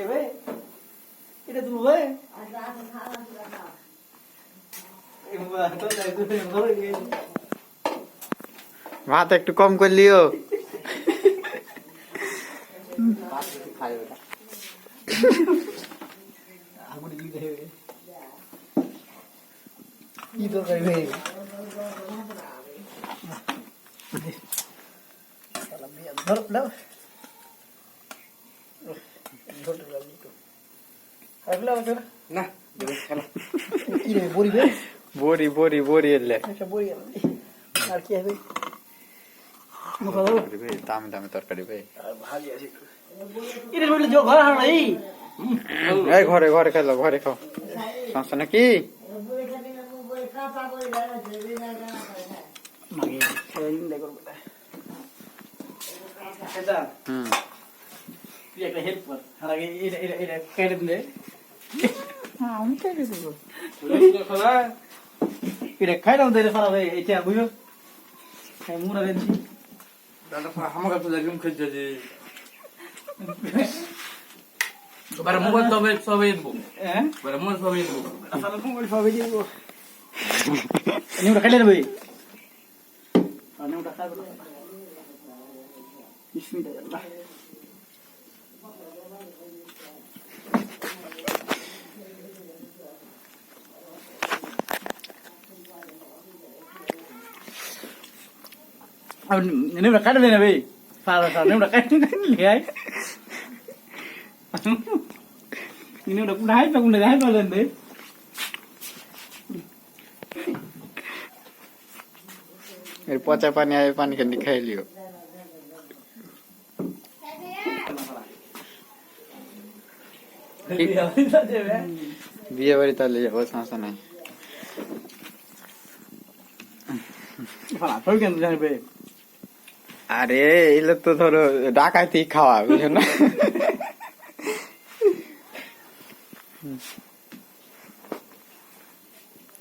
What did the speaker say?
দেবে এটা তুমি ভাই ভাত একটু কম করলিও কি দরকার ভাই ধর দাও না কি রে বড়ি ভাই বড়ি বড়ি বড়ি এলে একটা বড়ি আর কি হবে দামি দামি তরকারি ভাই ভালো আছে এটা বললে যে ঘর হারা এই এই ঘরে ঘরে খাইলো ঘরে খাও সমস্যা নাকি হুম তুই একটা হেল্প কর আর আগে এটা কেটে দিলে আমি কেটে দেবো এটা খাইলাম তো এটা খারাপ হয়ে এটা বুঝো মুড়া দিচ্ছি আমাকে তো একদম খেয়েছে যে এবারে মোবাইল সবে দেবো হ্যাঁ এবারে মোবাইল সবে দেবো আসলে মোবাইল সবে দিব নিউটা খাইলে রে ভাই নিউটা খাইবে বিসমিল্লাহ nếu là cắt lên này bị sao nếu là cắt lẻ nếu là cũng đái nó cũng đái vào lên đấy এর পচা পানি আয় পানি খানি খাইলিও বিয়ে বাড়ি তাহলে যাবো সমস্যা নাই thôi kìa này về আরে এগুলো তো ধরো ডাকাতি খাওয়া বুঝছো না